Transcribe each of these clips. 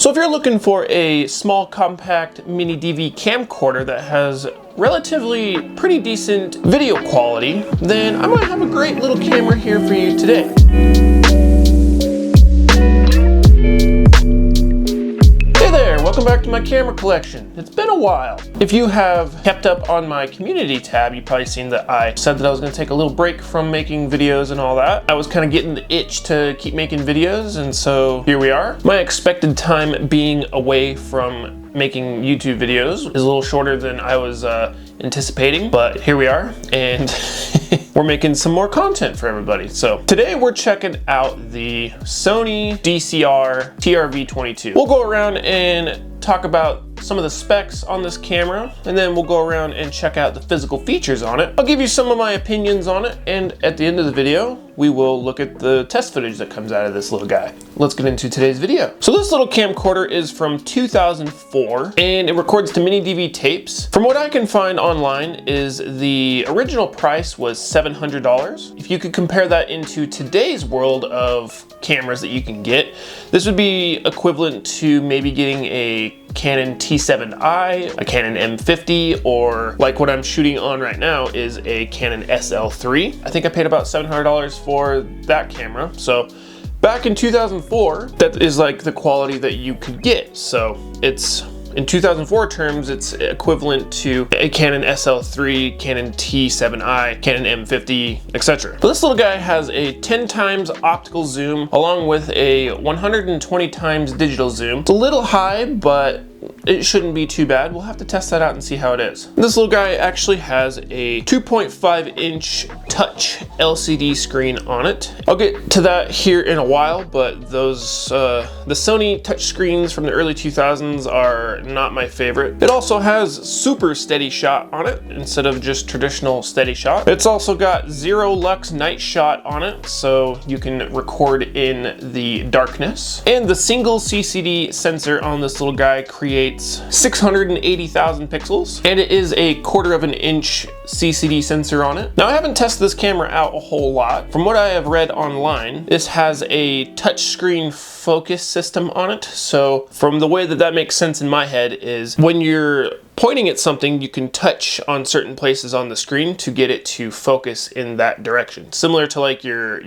So if you're looking for a small compact mini DV camcorder that has relatively pretty decent video quality, then I might have a great little camera here for you today. Welcome back to my camera collection. It's been a while. If you have kept up on my community tab, you've probably seen that I said that I was going to take a little break from making videos and all that. I was kind of getting the itch to keep making videos, and so here we are. My expected time being away from making YouTube videos is a little shorter than I was anticipating, but here we are, and we're making some more content for everybody. So today we're checking out the Sony DCR TRV-22. We'll go around and talk about some of the specs on this camera, and then we'll go around and check out the physical features on it. I'll give you some of my opinions on it, and at the end of the video, we will look at the test footage that comes out of this little guy. Let's get into today's video. So this little camcorder is from 2004, and it records to mini DV tapes. From what I can find online is the original price was $700. If you could compare that into today's world of cameras that you can get, this would be equivalent to maybe getting a Canon T7i, a Canon M50, or like what I'm shooting on right now is a Canon SL3. I think I paid about $700 for that camera. So back in 2004, that is like the quality that you could get. So it's, in 2004 terms, it's equivalent to a Canon SL3, Canon T7i, Canon M50, etc. But this little guy has a 10 times optical zoom along with a 120 times digital zoom. It's a little high, but it shouldn't be too bad. We'll have to test that out and see how it is. This little guy actually has a 2.5 inch touch LCD screen on it. I'll get to that here in a while, but those, the Sony touch screens from the early 2000s are not my favorite. It also has super steady shot on it instead of just traditional steady shot. It's also got zero lux night shot on it, so you can record in the darkness. And the single CCD sensor on this little guy creates 680,000 pixels, and it is a 1/4 of an inch CCD sensor on it. Now, I haven't tested this camera out a whole lot. From what I have read online, this has a touchscreen focus system on it. So from the way that that makes sense in my head is when you're pointing at something, you can touch on certain places on the screen to get it to focus in that direction. Similar to like your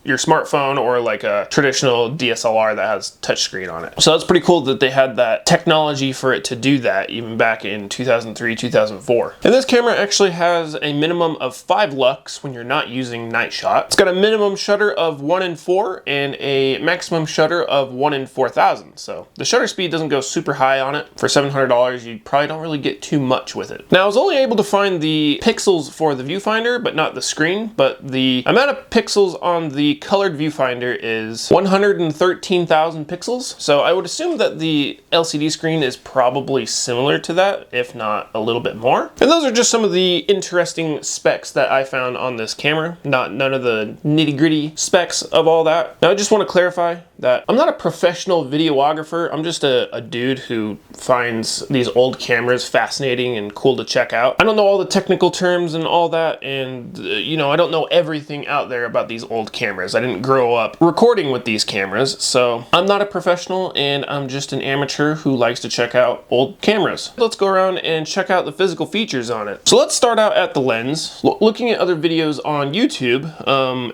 smartphone or like a traditional DSLR that has touchscreen on it. So that's pretty cool that they had that technology for it to do that even back in 2003, 2004. And this camera actually has a minimum of 5 lux when you're not using night shot. It's got a minimum shutter of 1 in 4 and a maximum shutter of 1 in 4,000. So the shutter speed doesn't go super high on it. For $700, you probably don't really get too much with it. Now, I was only able to find the pixels for the viewfinder, but not the screen, but the amount of pixels on the colored viewfinder is 113,000 pixels. So I would assume that the LCD screen is probably similar to that, if not a little bit more. And those are just some of the interesting specs that I found on this camera, none of the nitty-gritty specs of all that. Now, I just want to clarify that I'm not a professional videographer. I'm just a dude who finds these old cameras fascinating and cool to check out. I don't know all the technical terms and all that, and you know, I don't know everything out there about these old cameras. I didn't grow up recording with these cameras, so I'm not a professional, and I'm just an amateur who likes to check out old cameras. Let's go around and check out the physical features on it. So let's start out at the lens. Looking at other videos on YouTube,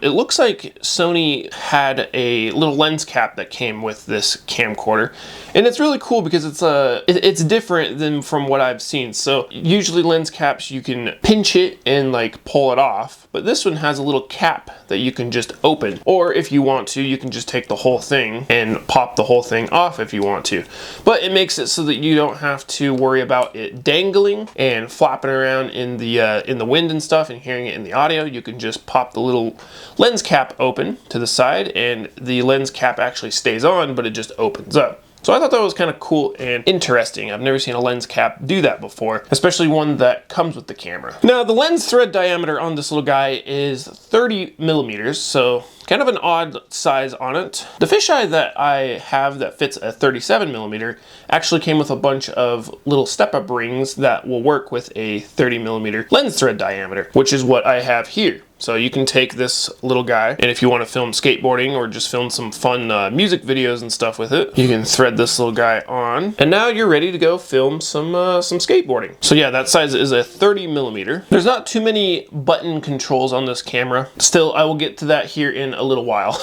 it looks like Sony had a little lens cap that came with this camcorder, and it's really cool because it's different than from what I've seen. So usually lens caps, you can pinch it and like pull it off, but this one has a little cap that you can just open, or if you want to, you can just take the whole thing and pop the whole thing off if you want to. But it makes it so that you don't have to worry about it dangling and flopping around in the wind and stuff and hearing it in the audio. You can just pop the little lens cap open to the side, and the lens cap actually stays on, but it just opens up. So I thought that was kind of cool and interesting. I've never seen a lens cap do that before, especially one that comes with the camera. Now, the lens thread diameter on this little guy is 30 millimeters, so kind of an odd size on it. The fisheye that I have that fits a 37 millimeter actually came with a bunch of little step-up rings that will work with a 30 millimeter lens thread diameter, which is what I have here. So you can take this little guy, and if you want to film skateboarding or just film some fun music videos and stuff with it, you can thread this little guy on, and now you're ready to go film some skateboarding. So yeah, that size is a 30mm. There's not too many button controls on this camera. Still, I will get to that here in a little while.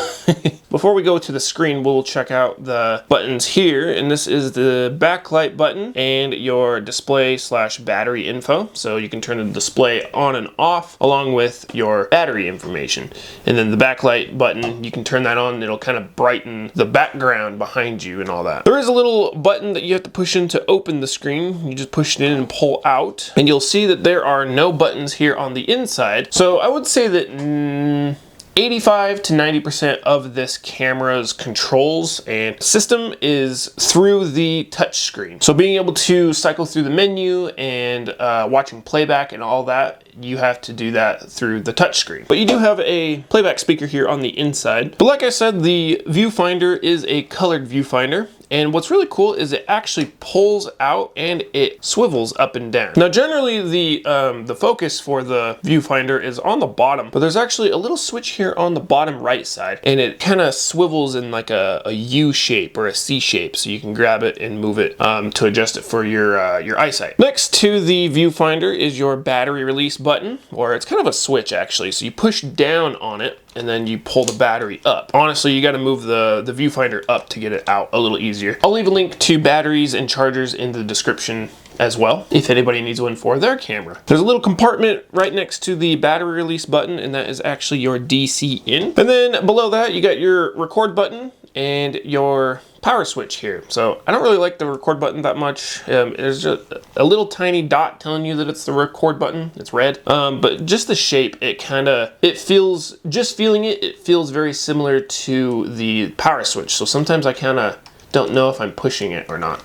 Before we go to the screen, we'll check out the buttons here, and this is the backlight button and your display/battery info. So you can turn the display on and off along with your battery information. And then the backlight button, you can turn that on and it'll kind of brighten the background behind you and all that. There is a little button that you have to push in to open the screen. You just push it in and pull out, and you'll see that there are no buttons here on the inside. So I would say that 85 to 90% of this camera's controls and system is through the touch screen. So being able to cycle through the menu and watching playback and all that, you have to do that through the touch screen. But you do have a playback speaker here on the inside. But like I said, the viewfinder is a colored viewfinder. And what's really cool is it actually pulls out and it swivels up and down. Now generally the focus for the viewfinder is on the bottom, but there's actually a little switch here on the bottom right side, and it kind of swivels in like a U shape or a C shape, so you can grab it and move it to adjust it for your eyesight. Next to the viewfinder is your battery release button, or it's kind of a switch actually. So you push down on it and then you pull the battery up. Honestly, you got to move the viewfinder up to get it out a little easier. I'll leave a link to batteries and chargers in the description as well, if anybody needs one for their camera. There's a little compartment right next to the battery release button, and that is actually your DC in. And then below that, you got your record button and your power switch here. So I don't really like the record button that much. There's just a little tiny dot telling you that it's the record button. It's red. But just the shape, it feels, just feeling it, it feels very similar to the power switch. So sometimes I kind of don't know if I'm pushing it or not.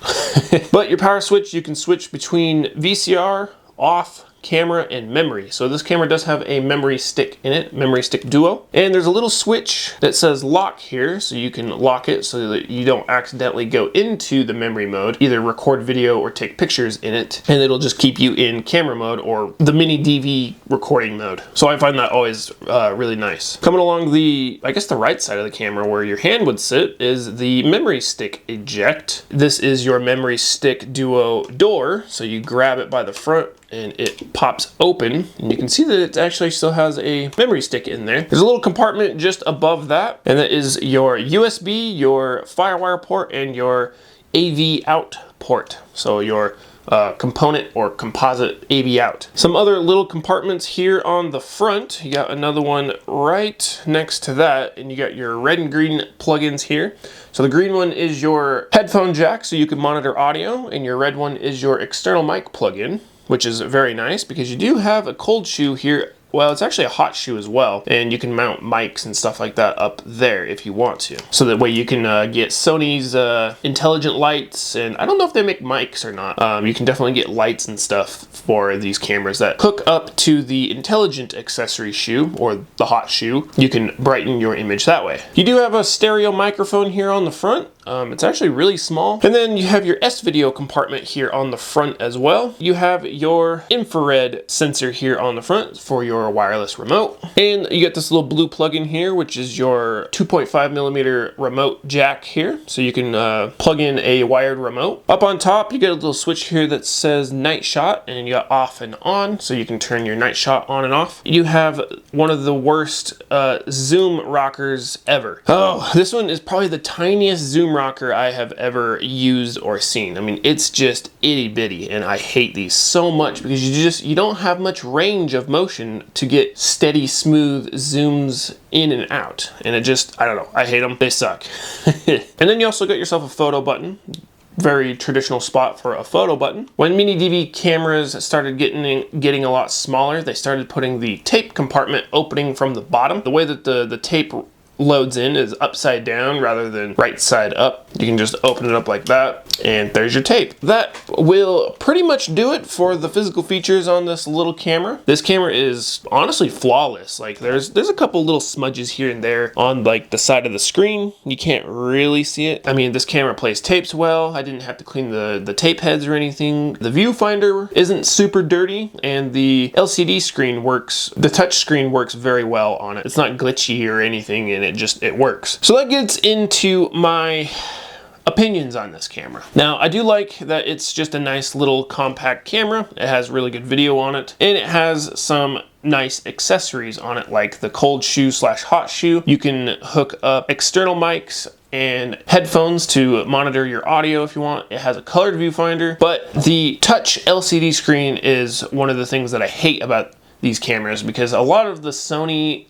But your power switch, you can switch between VCR, off, camera, and memory. So this camera does have a memory stick in it, memory stick duo. And there's a little switch that says lock here, so you can lock it so that you don't accidentally go into the memory mode, either record video or take pictures in it, and it'll just keep you in camera mode or the mini DV recording mode. So I find that always really nice. Coming along the, I guess the right side of the camera where your hand would sit is the memory stick eject. This is your memory stick duo door, so you grab it by the front and it pops open, and you can see that it actually still has a memory stick in there. There's a little compartment just above that, and that is your USB, your FireWire port, and your AV out port. So your component or composite AV out. Some other little compartments here on the front. You got another one right next to that, and you got your red and green plugins here. So the green one is your headphone jack, so you can monitor audio, and your red one is your external mic plugin, which is very nice because you do have a cold shoe here. Well, it's actually a hot shoe as well, and you can mount mics and stuff like that up there if you want to. So that way you can get Sony's intelligent lights, and I don't know if they make mics or not. You can definitely get lights and stuff for these cameras that hook up to the intelligent accessory shoe or the hot shoe. You can brighten your image that way. You do have a stereo microphone here on the front. It's actually really small. And then you have your S-Video compartment here on the front as well. You have your infrared sensor here on the front for your wireless remote. And you get this little blue plug-in here, which is your 2.5mm remote jack here. So you can plug in a wired remote. Up on top, you get a little switch here that says night shot, and you got off and on, so you can turn your night shot on and off. You have one of the worst zoom rockers ever. Oh, this one is probably the tiniest zoom rocker I have ever used or seen. I mean, it's just itty bitty, and I hate these so much because you don't have much range of motion to get steady, smooth zooms in and out. And it just, I don't know, I hate them. They suck. And then you also got yourself a photo button. Very traditional spot for a photo button. When mini DV cameras started getting a lot smaller, they started putting the tape compartment opening from the bottom. The way that the tape loads in is upside down rather than right side up. You can just open it up like that, and there's your tape. That will pretty much do it for the physical features on this little camera. This camera is honestly flawless. Like there's a couple little smudges here and there on like the side of the screen. You can't really see it. I mean, this camera plays tapes well. I didn't have to clean the tape heads or anything. The viewfinder isn't super dirty, and the LCD screen works, the touch screen works very well on it. It's not glitchy or anything, and it works. So that gets into my opinions on this camera. Now, I do like that it's just a nice little compact camera. It has really good video on it, and it has some nice accessories on it, like the cold shoe slash hot shoe. You can hook up external mics and headphones to monitor your audio if you want. It has a colored viewfinder, but the touch LCD screen is one of the things that I hate about these cameras, because a lot of the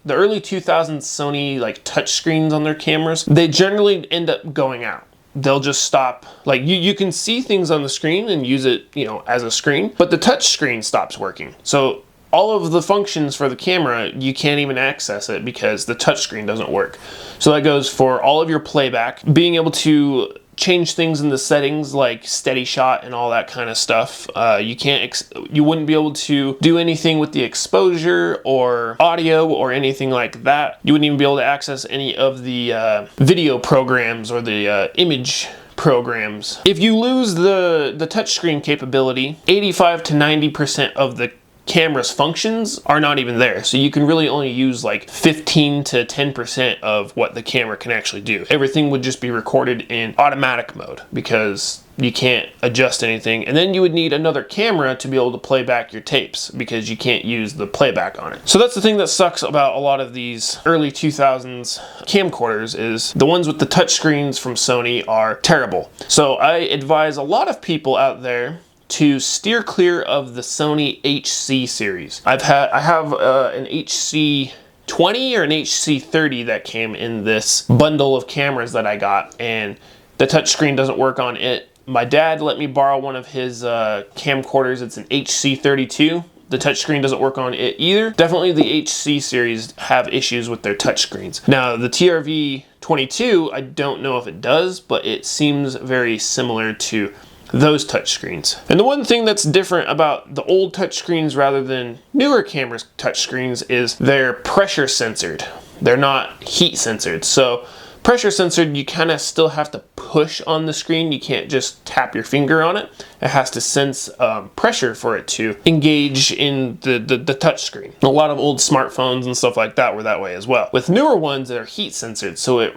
early 2000s Sony like touch screens on their cameras, they generally end up going out. They'll just stop. Like you can see things on the screen and use it, you know, as a screen, but the touch screen stops working. So all of the functions for the camera, you can't even access it because the touch screen doesn't work. So that goes for all of your playback, being able to change things in the settings like steady shot and all that kind of stuff. You wouldn't be able to do anything with the exposure or audio or anything like that. You wouldn't even be able to access any of the video programs or the image programs. If you lose the touchscreen capability, 85 to 90% of the camera's functions are not even there. So you can really only use like 15 to 10% of what the camera can actually do. Everything would just be recorded in automatic mode because you can't adjust anything. And then you would need another camera to be able to play back your tapes because you can't use the playback on it. So that's the thing that sucks about a lot of these early 2000s camcorders, is the ones with the touch screens from Sony are terrible. So I advise a lot of people out there to steer clear of the Sony HC series. I have an HC 20 or an HC 30 that came in this bundle of cameras that I got, and the touchscreen doesn't work on it. My dad let me borrow one of his camcorders. It's an HC 32. The touchscreen doesn't work on it either. Definitely the HC series have issues with their touchscreens. Now the TRV 22, I don't know if it does, but it seems very similar to those touchscreens. And the one thing that's different about the old touchscreens rather than newer cameras touchscreens is they're pressure censored. They're not heat censored. So pressure censored, you kind of still have to push on the screen. You can't just tap your finger on it. It has to sense pressure for it to engage in the touch screen. A lot of old smartphones and stuff like that were that way as well. With newer ones that are heat censored, so it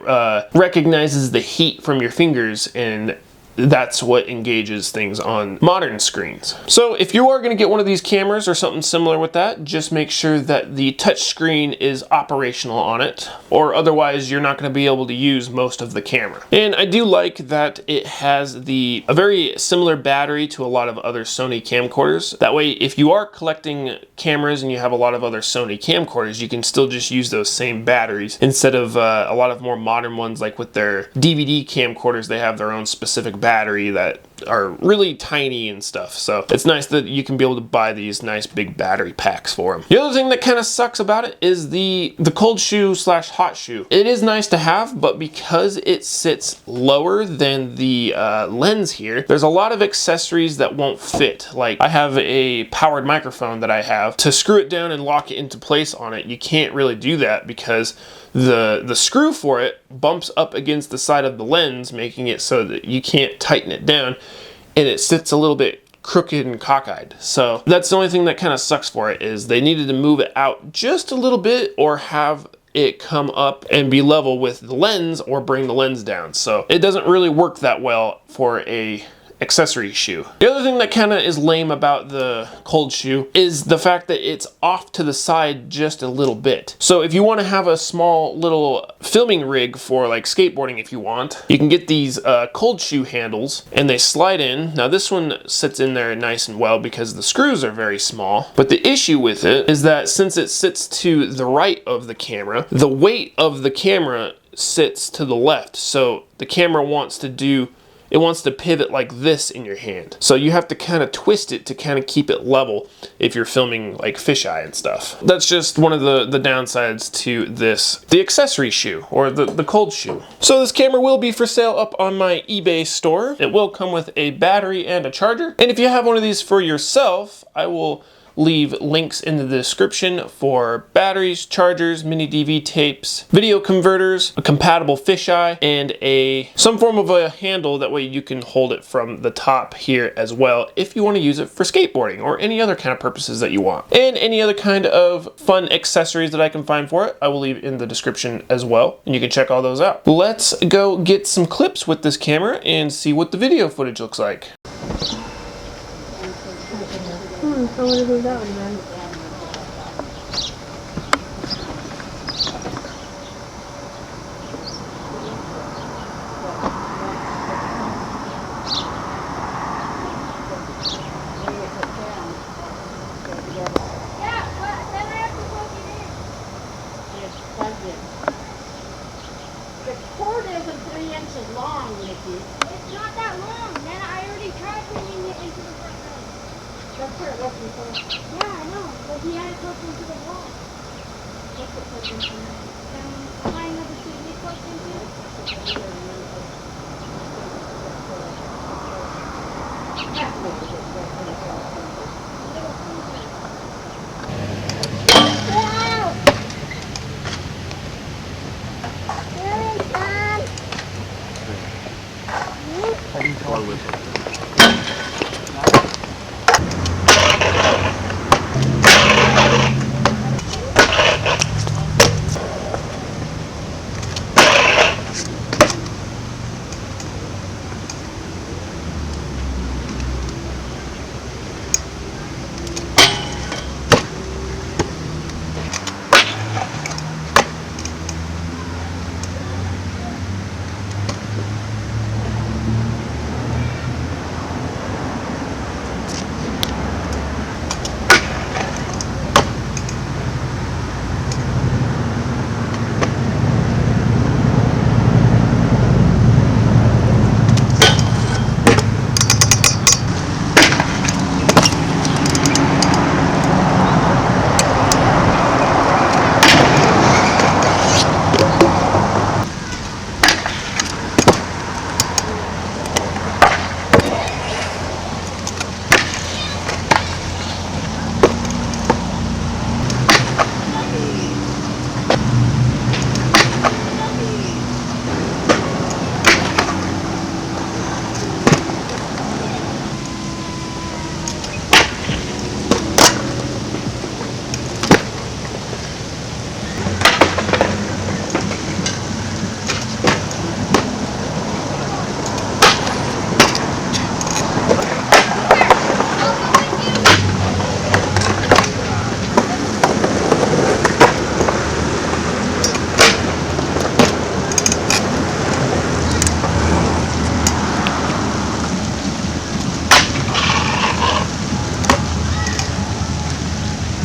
recognizes the heat from your fingers, and that's what engages things on modern screens. So if you are going to get one of these cameras or something similar with that, just make sure that the touch screen is operational on it, or otherwise you're not going to be able to use most of the camera. And I do like that it has a very similar battery to a lot of other Sony camcorders. That way, if you are collecting cameras and you have a lot of other Sony camcorders, you can still just use those same batteries instead of a lot of more modern ones, like with their DVD camcorders, they have their own specific battery that are really tiny and stuff. So it's nice that you can be able to buy these nice big battery packs for them. The other thing that kind of sucks about it is the cold shoe slash hot shoe. It is nice to have, but because it sits lower than the lens here, there's a lot of accessories that won't fit. Like I have a powered microphone that I have. To screw it down and lock it into place on it, you can't really do that because the screw for it bumps up against the side of the lens, making it so that you can't tighten it down, and it sits a little bit crooked and cockeyed. So that's the only thing that kind of sucks for it, is they needed to move it out just a little bit or have it come up and be level with the lens or bring the lens down. So it doesn't really work that well for a accessory shoe. The other thing that kind of is lame about the cold shoe is the fact that it's off to the side just a little bit. So if you want to have a small little filming rig for like skateboarding, if you want, you can get these cold shoe handles and they slide in. Now this one sits in there nice and well because the screws are very small, but the issue with it is that since it sits to the right of the camera, the weight of the camera sits to the left. So the camera wants to do it wants to pivot like this in your hand. So you have to kind of twist it to kind of keep it level if you're filming like fisheye and stuff. That's just one of the downsides to this, the accessory shoe, or the cold shoe. So this camera will be for sale up on my eBay store. It will come with a battery and a charger. And if you have one of these for yourself, I will leave links in the description for batteries, chargers, mini DV tapes, video converters, a compatible fisheye, and some form of a handle. That way you can hold it from the top here as well if you want to use it for skateboarding or any other kind of purposes that you want. And any other kind of fun accessories that I can find for it, I will leave in the description as well, and you can check all those out. Let's go get some clips with this camera and see what the video footage looks like. I wonder who that one then. The cord isn't 3 inches long, Nikki. It's not that long. Then I already tried bringing it into the front room. That's where it was before. Yeah, I know. But he had it plugged into the wall. What's it plugged into? Behind the TV plugged into?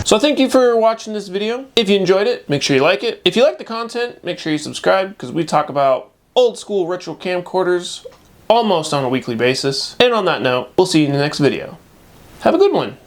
So thank you for watching this video. If you enjoyed it, make sure you like it. If you like the content, make sure you subscribe, because we talk about old school retro camcorders almost on a weekly basis. And on that note, we'll see you in the next video. Have a good one.